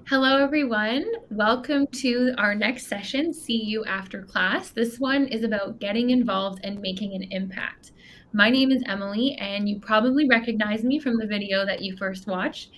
Hello, everyone. Welcome to our next session, See You After Class. This one is about getting involved and making an impact. My name is Emily, and you probably recognize me from the video that you first watched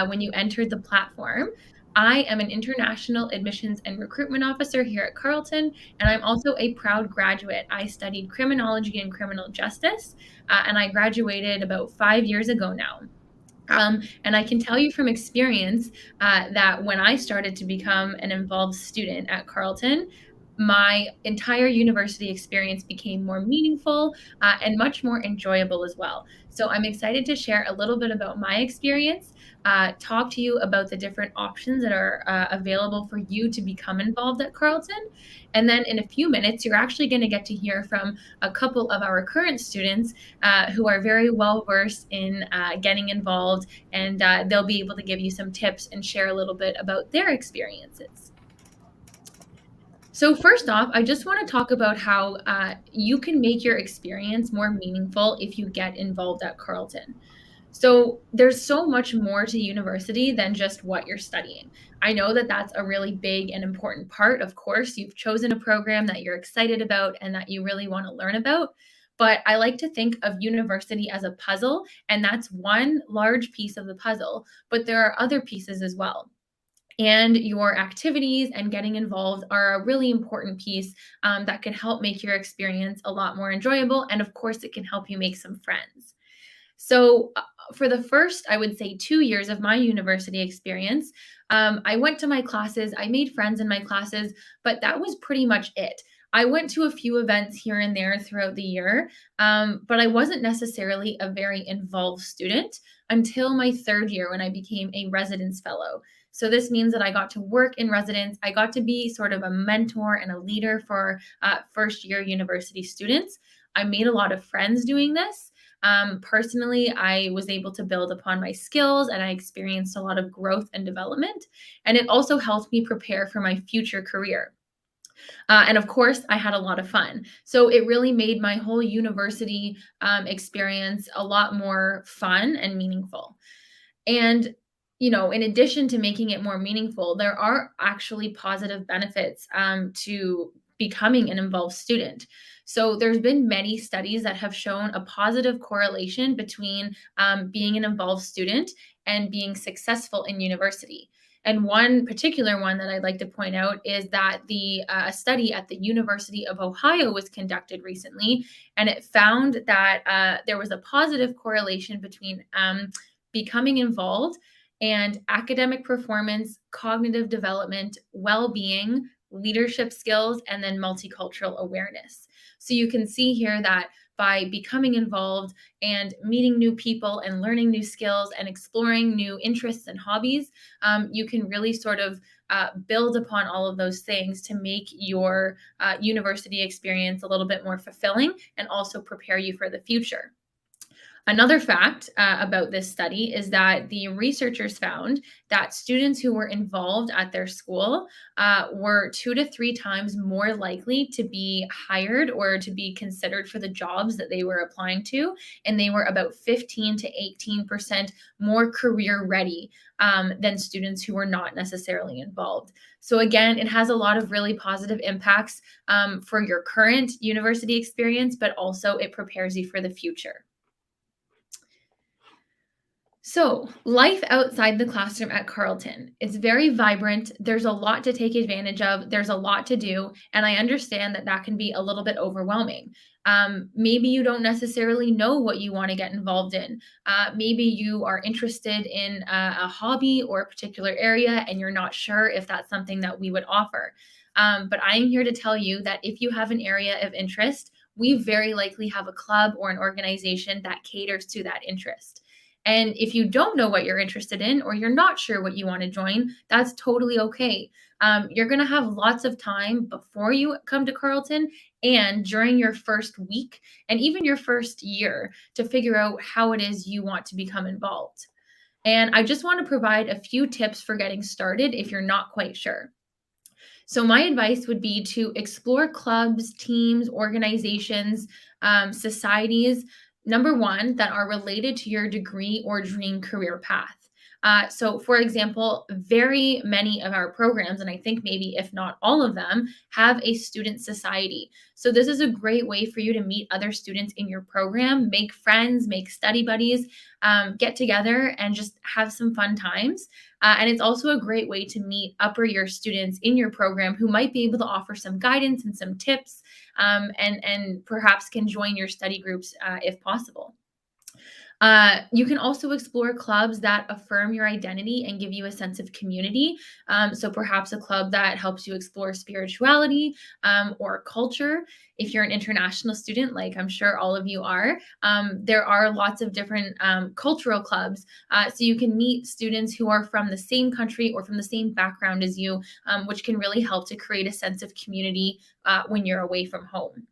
when you entered the platform. I am an International Admissions and Recruitment Officer here at Carleton, and I'm also a proud graduate. I studied criminology and criminal justice, and I graduated about 5 years ago now. And I can tell you from experience that when I started to become an involved student at Carleton, my entire university experience became more meaningful and much more enjoyable as well. So I'm excited to share a little bit about my experience, talk to you about the different options that are available for you to become involved at Carleton. And then in a few minutes, you're actually going to get to hear from a couple of our current students who are very well versed in getting involved, and they'll be able to give you some tips and share a little bit about their experiences. So first off, I just want to talk about how you can make your experience more meaningful if you get involved at Carleton. So there's so much more to university than just what you're studying. I know that that's a really big and important part. Of course, you've chosen a program that you're excited about and that you really want to learn about. But I like to think of university as a puzzle, and that's one large piece of the puzzle. But there are other pieces as well. And your activities and getting involved are a really important piece that can help make your experience a lot more enjoyable. And of course, it can help you make some friends. So, for the first, I would say 2 years of my university experience, I went to my classes, I made friends in my classes, but that was pretty much it. I went to a few events here and there throughout the year, but I wasn't necessarily a very involved student until my third year when I became a residence fellow. So, this means that I got to work in residence. I got to be sort of a mentor and a leader for first year university students. I made a lot of friends doing this. Personally, I was able to build upon my skills and I experienced a lot of growth and development. And it also helped me prepare for my future career. And of course, I had a lot of fun. So it really made my whole university experience a lot more fun and meaningful. And in addition to making it more meaningful, there are actually positive benefits to becoming an involved student. So there's been many studies that have shown a positive correlation between being an involved student and being successful in university. And one particular one that I'd like to point out is that the study at the University of Ohio was conducted recently, and it found that there was a positive correlation between becoming involved and academic performance, cognitive development, well being, leadership skills, and then multicultural awareness. So you can see here that by becoming involved and meeting new people and learning new skills and exploring new interests and hobbies, you can really sort of build upon all of those things to make your university experience a little bit more fulfilling and also prepare you for the future. Another fact about this study is that the researchers found that students who were involved at their school were 2 to 3 times more likely to be hired or to be considered for the jobs that they were applying to. And they were about 15 to 18% more career ready than students who were not necessarily involved. So, again, it has a lot of really positive impacts for your current university experience, but also it prepares you for the future. So, life outside the classroom at Carleton is very vibrant. There's a lot to take advantage of. There's a lot to do. And I understand that that can be a little bit overwhelming. Maybe you don't necessarily know what you want to get involved in. Maybe you are interested in a hobby or a particular area and you're not sure if that's something that we would offer. But I am here to tell you that if you have an area of interest, we very likely have a club or an organization that caters to that interest. And if you don't know what you're interested in or you're not sure what you want to join, that's totally okay. You're going to have lots of time before you come to Carleton and during your first week and even your first year to figure out how it is you want to become involved. And I just want to provide a few tips for getting started if you're not quite sure. So, my advice would be to explore clubs, teams, organizations, societies, number one, that are related to your degree or dream career path. So, for example, very many of our programs, and I think maybe if not all of them, have a student society. So, this is a great way for you to meet other students in your program, make friends, make study buddies, get together and just have some fun times. And it's also a great way to meet upper year students in your program who might be able to offer some guidance and some tips, and perhaps can join your study groups if possible. You can also explore clubs that affirm your identity and give you a sense of community. So perhaps a club that helps you explore spirituality or culture. If you're an international student, like I'm sure all of you are, there are lots of different cultural clubs. So you can meet students who are from the same country or from the same background as you, which can really help to create a sense of community when you're away from home.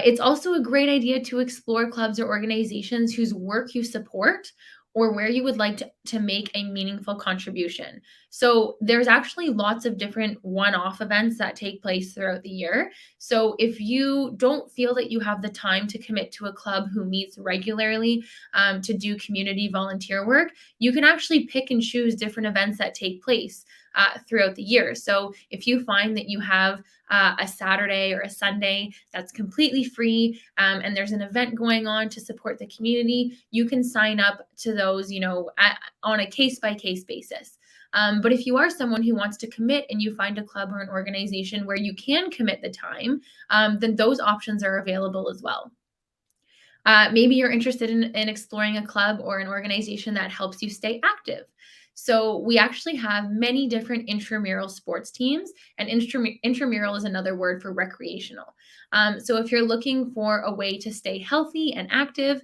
It's also a great idea to explore clubs or organizations whose work you support or where you would like to make a meaningful contribution. So, there's actually lots of different one off events that take place throughout the year. So, if you don't feel that you have the time to commit to a club who meets regularly to do community volunteer work, you can actually pick and choose different events that take place throughout the year. So, if you find that you have a Saturday or a Sunday that's completely free, and there's an event going on to support the community, you can sign up to those, on a case by case basis. But if you are someone who wants to commit and you find a club or an organization where you can commit the time, then those options are available as well. Maybe you're interested in exploring a club or an organization that helps you stay active. So, we actually have many different intramural sports teams, and intramural is another word for recreational. So, if you're looking for a way to stay healthy and active,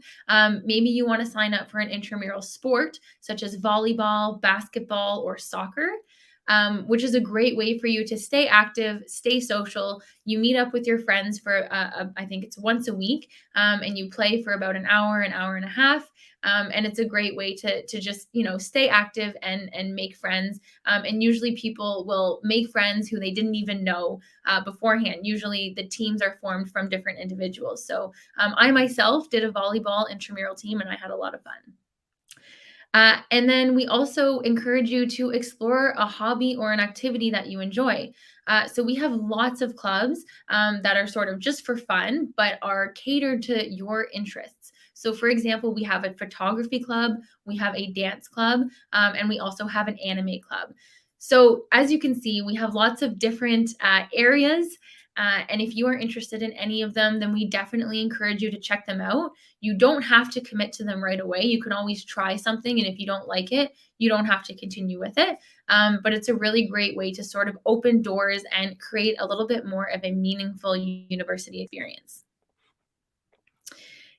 maybe you want to sign up for an intramural sport such as volleyball, basketball, or soccer. Which is a great way for you to stay active, stay social. You meet up with your friends for, I think it's once a week, and you play for about an hour and a half. And it's a great way to just stay active and make friends. And usually people will make friends who they didn't even know beforehand. Usually the teams are formed from different individuals. So I myself did a volleyball intramural team, and I had a lot of fun. And then we also encourage you to explore a hobby or an activity that you enjoy. So we have lots of clubs that are sort of just for fun, but are catered to your interests. So, for example, we have a photography club, we have a dance club, and we also have an anime club. So, as you can see, we have lots of different areas. And if you are interested in any of them, then we definitely encourage you to check them out. You don't have to commit to them right away. You can always try something, and if you don't like it, you don't have to continue with it. But it's a really great way to sort of open doors and create a little bit more of a meaningful university experience.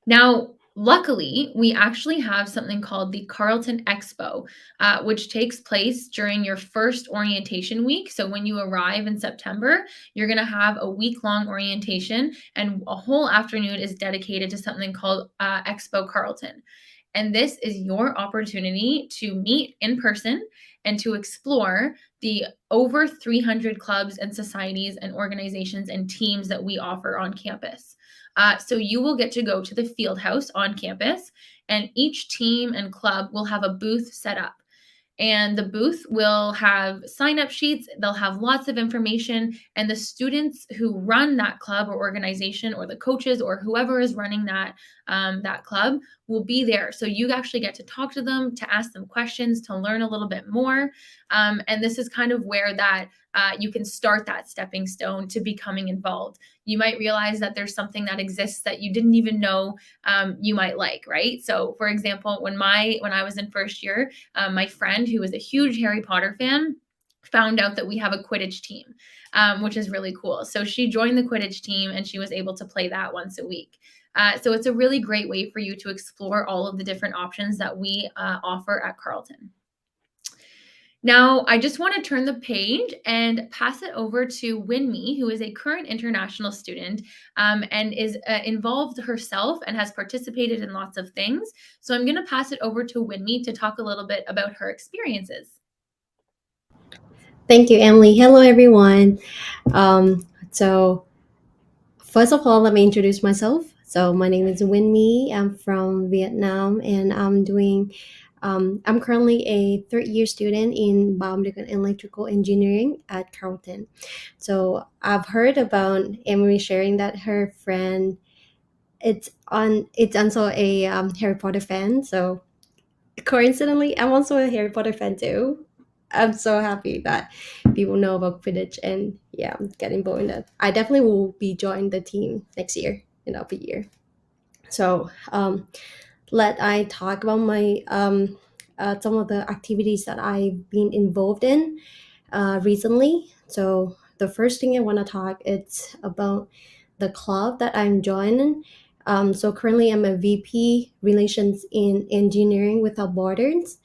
Now, luckily, we actually have something called the Carleton Expo, which takes place during your first orientation week. So, when you arrive in September, you're going to have a week long orientation, and a whole afternoon is dedicated to something called Expo Carleton. And this is your opportunity to meet in person and to explore the over 300 clubs and societies and organizations and teams that we offer on campus. So you will get to go to the field house on campus, and each team and club will have a booth set up. And the booth will have sign up sheets, they'll have lots of information, and the students who run that club or organization, or the coaches or whoever is running that club, will be there. So you actually get to talk to them, to ask them questions, to learn a little bit more. And this is kind of where that you can start that stepping stone to becoming involved. You might realize that there's something that exists that you didn't even know you might like, right? So, for example, when I was in first year, my friend who was a huge Harry Potter fan found out that we have a Quidditch team, which is really cool. So she joined the Quidditch team, and she was able to play that once a week. So it's a really great way for you to explore all of the different options that we offer at Carleton. Now, I just want to turn the page and pass it over to Winmi, who is a current international student, and is involved herself and has participated in lots of things. So I'm going to pass it over to Winmi to talk a little bit about her experiences. Thank you, Emily. Hello, everyone. So, first of all, let me introduce myself. So, my name is Win Mi. I'm from Vietnam, and I'm doing I'm currently a third year student in biomedical and electrical engineering at Carleton. So I've heard about Emery sharing that her friend it's also a Harry Potter fan. So coincidentally, I'm also a Harry Potter fan too. I'm so happy that people know about Quidditch and yeah, get involved in that. I definitely will be joining the team next year in the year. So let I talk about my some of the activities that I've been involved in recently. So the first thing I want to talk it's about the club that I'm joining. So currently I'm a VP Relations in Engineering Without Borders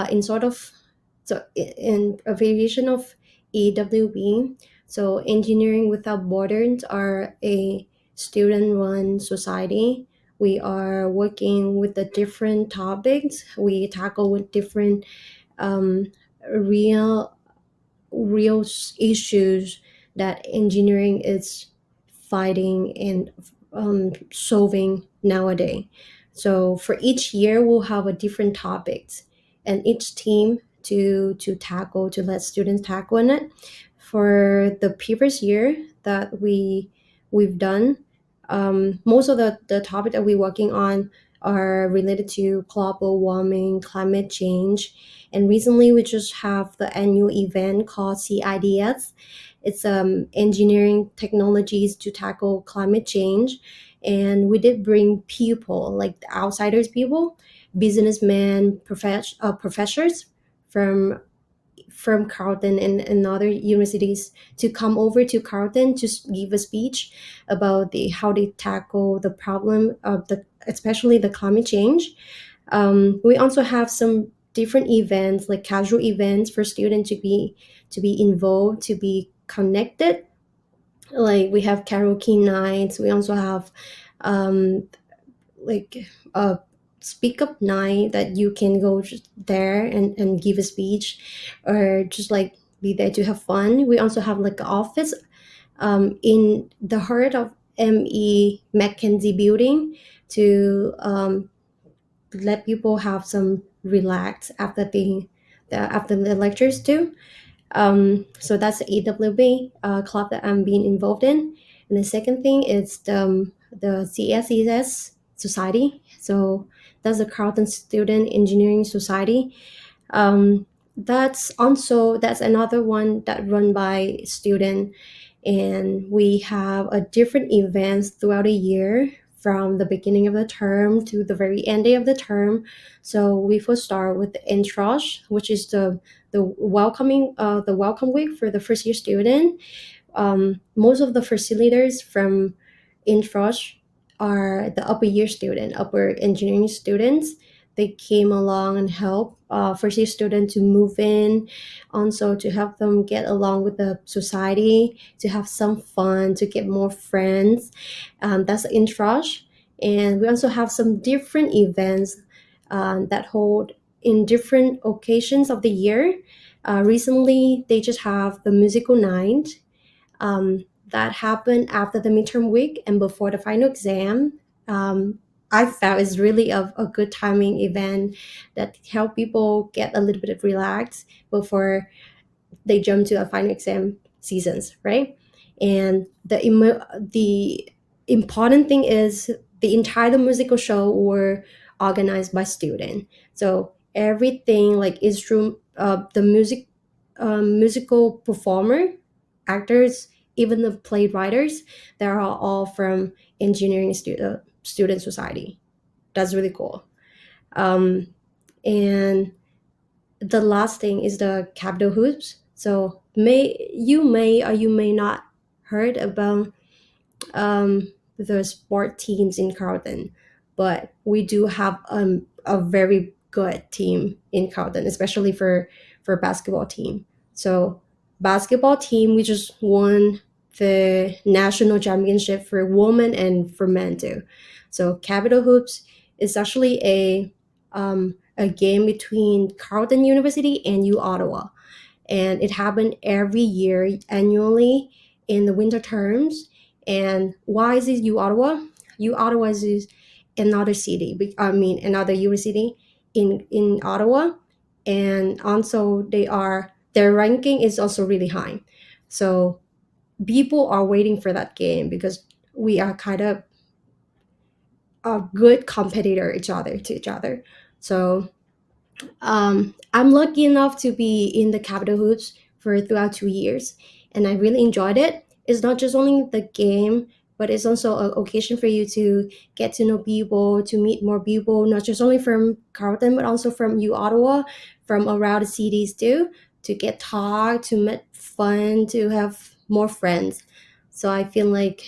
in sort of in abbreviation of EWB. So Engineering Without Borders are a student-run society. We are working with the different topics. We tackle with different um, real issues that engineering is fighting and solving nowadays. So for each year, we'll have a different topics, and each team to tackle to let students tackle in it. For the previous year that we've done, most of the topic that we're working on are related to global warming, climate change, and recently, we just have the annual event called CIDS. It's engineering technologies to tackle climate change. And we did bring people, like the outsiders people, businessmen, professors from Carleton and other universities to come over to Carleton to give a speech about the how they tackle the problem of the especially the climate change. We also have some different events like casual events for students to be involved to be connected, like we have karaoke nights. We also have um, like a speak up night that you can go just there and give a speech or just like be there to have fun. We also have like an office in the heart of ME Mackenzie building to let people have some relax after after the lectures too. So that's the AWB club that I'm being involved in. And the second thing is the CSES Society. So that's the Carleton Student Engineering Society. Um, that's another one that run by student, and we have a different events throughout a year from the beginning of the term to the very end day of the term. So we first start with the intros, which is the welcome week for the first year student. Most of the facilitators from Infrosh are the upper year student, upper engineering students. They came along and help first year student to move in, also to help them get along with the society, to have some fun, to get more friends. That's Infrosh. And we also have some different events that hold in different occasions of the year. Recently, they just have the musical night that happened after the midterm week and before the final exam. I felt is really a good timing event that help people get a little bit of relaxed before they jump to a final exam seasons, right? And the important thing is the entire musical show were organized by student. So everything like instrument, the musical performer, actors, even the playwriters, they are all from engineering student society. That's really cool. Um, and the last thing is the capital hoops. So may or you may not heard about the sport teams in Carleton, but we do have a very good team in Carleton, especially for basketball team. So basketball team, we just won the national championship for women and for men too. So Capital Hoops is actually a game between Carleton University and U Ottawa, and it happened every year annually in the winter terms. And why is it U Ottawa? U Ottawa is another city. I mean another university, in Ottawa, and also their ranking is also really high. So people are waiting for that game because we are kind of a good competitor each other. So I'm lucky enough to be in the Capital Hoops for throughout 2 years, and I really enjoyed it. It's not just only the game, but it's also an occasion for you to get to know people, to meet more people, not just only from Carleton, but also from U Ottawa, from around the cities too, to get talk, to meet fun, to have more friends. So I feel like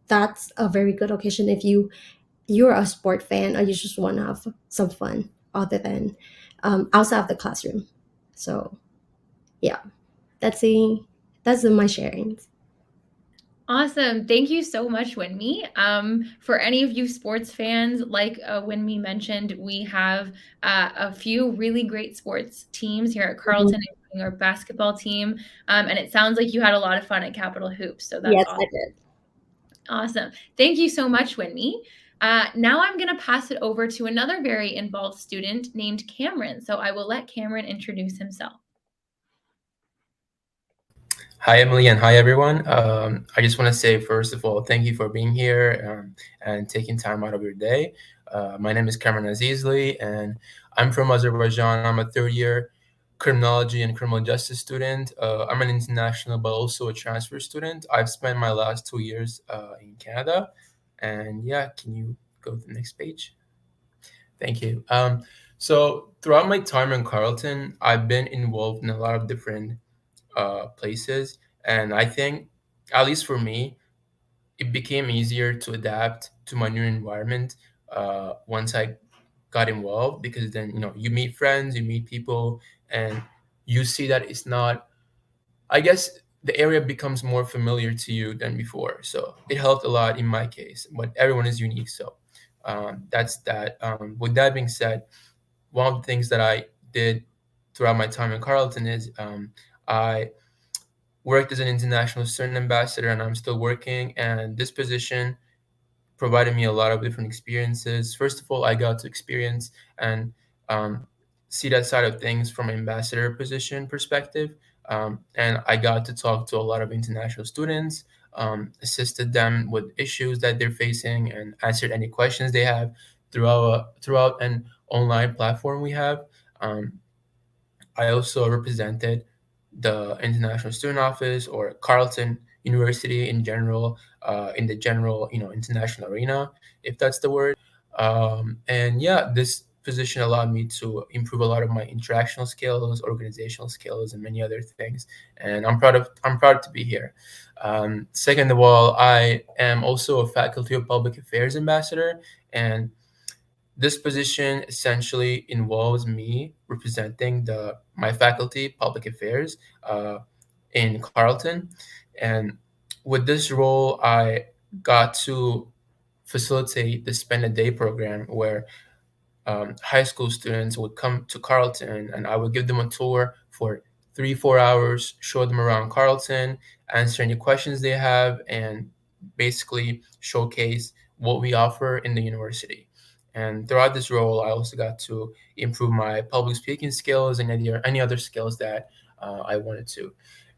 that's a very good occasion if you're a sport fan or you just want to have some fun other than outside of the classroom. So yeah, that's a that's my sharings. Awesome. Thank you so much, Winmi. For any of you sports fans, like Winmi mentioned, we have a few really great sports teams here at Mhm. Carleton, including our basketball team. And it sounds like you had a lot of fun at Capitol Hoops. So that's Yes, awesome. I did. Awesome. Thank you so much, Winmi. Now I'm going to pass it over to another very involved student named Cameron. So I will let Cameron introduce himself. Hi, Emily, and hi, everyone. I just want to say, first of all, thank you for being here and taking time out of your day. My name is Cameron Azizli, and I'm from Azerbaijan. I'm a third year criminology and criminal justice student. I'm an international, but also a transfer student. I've spent my last 2 years in Canada. And yeah, can you go to the next page? Thank you. So, throughout my time in Carleton, I've been involved in a lot of different places. And I think, at least for me, it became easier to adapt to my new environment once I got involved because then, you meet friends, you meet people, and you see that it's not, I guess, the area becomes more familiar to you than before. So it helped a lot in my case, but everyone is unique. So that's that. With that being said, one of the things that I did throughout my time in Carleton is I worked as an international student ambassador, and I'm still working. And this position provided me a lot of different experiences. First of all, I got to experience and um, see that side of things from an ambassador position perspective. And I got to talk to a lot of international students, assisted them with issues that they're facing, and answered any questions they have throughout an online platform we have. Um, I also represented the International Student Office or Carleton University in general, in the general, international arena, if that's the word. And yeah, this position allowed me to improve a lot of my interactional skills, organizational skills, and many other things. And I'm proud to be here. Second of all, I am also a Faculty of Public Affairs ambassador, and this position essentially involves me representing the my faculty, public affairs, in Carleton, and with this role, I got to facilitate the Spend a Day program where high school students would come to Carleton, and I would give them a tour for 3, 4 hours, show them around Carleton, answer any questions they have, and basically showcase what we offer in the university. And throughout this role, I also got to improve my public speaking skills and any other skills that I wanted to.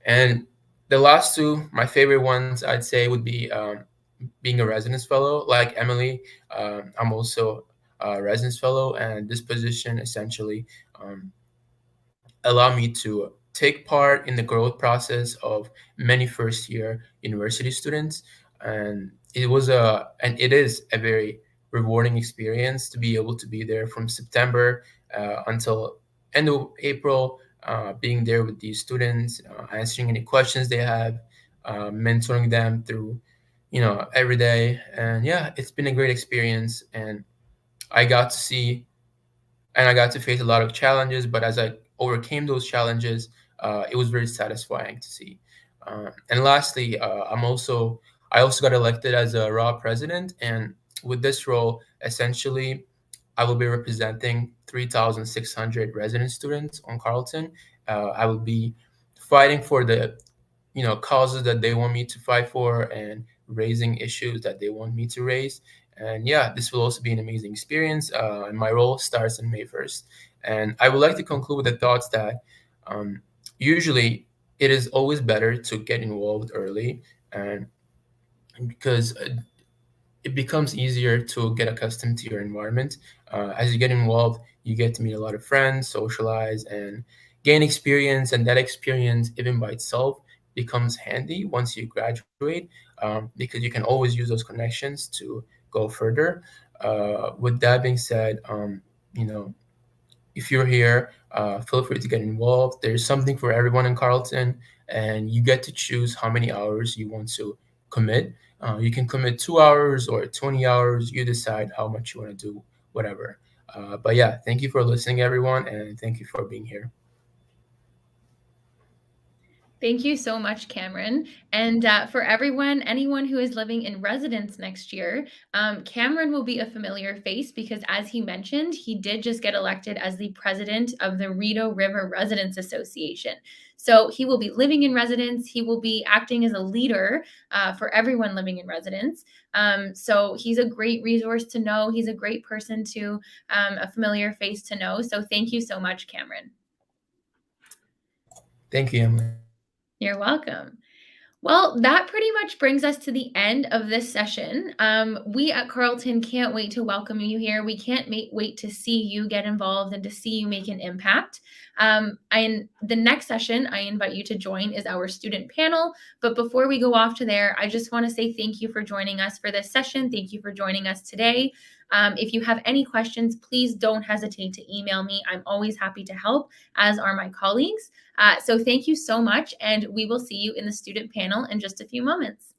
And the last two, my favorite ones, I'd say, would be being a residence fellow. Like Emily, I'm also residence fellow, and this position essentially um, allowed me to take part in the growth process of many first year university students, and it is a very rewarding experience to be able to be there from September until end of April, being there with these students, answering any questions they have, mentoring them through every day. And yeah, it's been a great experience, and I got to see and I got to face a lot of challenges. But as I overcame those challenges, it was very satisfying to see. And lastly, I also got elected as a raw president, and with this role, essentially, I will be representing 3,600 resident students on Carleton. I will be fighting for the causes that they want me to fight for and raising issues that they want me to raise. And yeah, this will also be an amazing experience. And my role starts on May 1st. And I would like to conclude with the thoughts that um, usually it is always better to get involved early, and because it becomes easier to get accustomed to your environment. As you get involved, you get to meet a lot of friends, socialize, and gain experience. And that experience, even by itself, becomes handy once you graduate, because you can always use those connections to go further. With that being said, you know, if you're here, feel free to get involved. There's something for everyone in Carleton, and you get to choose how many hours you want to commit. You can commit 2 hours or 20 hours. You decide how much you want to do, whatever. But yeah, thank you for listening, everyone, and thank you for being here. Thank you so much, Cameron. And for everyone, anyone who is living in residence next year, Cameron will be a familiar face because, as he mentioned, he did just get elected as the president of the Rideau River Residents Association. So he will be living in residence. He will be acting as a leader for everyone living in residence. So he's a great resource to know. He's a great person to, a familiar face to know. So thank you so much, Cameron. Thank you, Emily. You're welcome. Well, that pretty much brings us to the end of this session. We at Carleton can't wait to welcome you here. We can't wait to see you get involved and to see you make an impact. And the next session I invite you to join is our student panel. But before we go off to there, I just want to say thank you for joining us for this session. Thank you for joining us today. If you have any questions, please don't hesitate to email me. I'm always happy to help, as are my colleagues. So thank you so much, and we will see you in the student panel in just a few moments.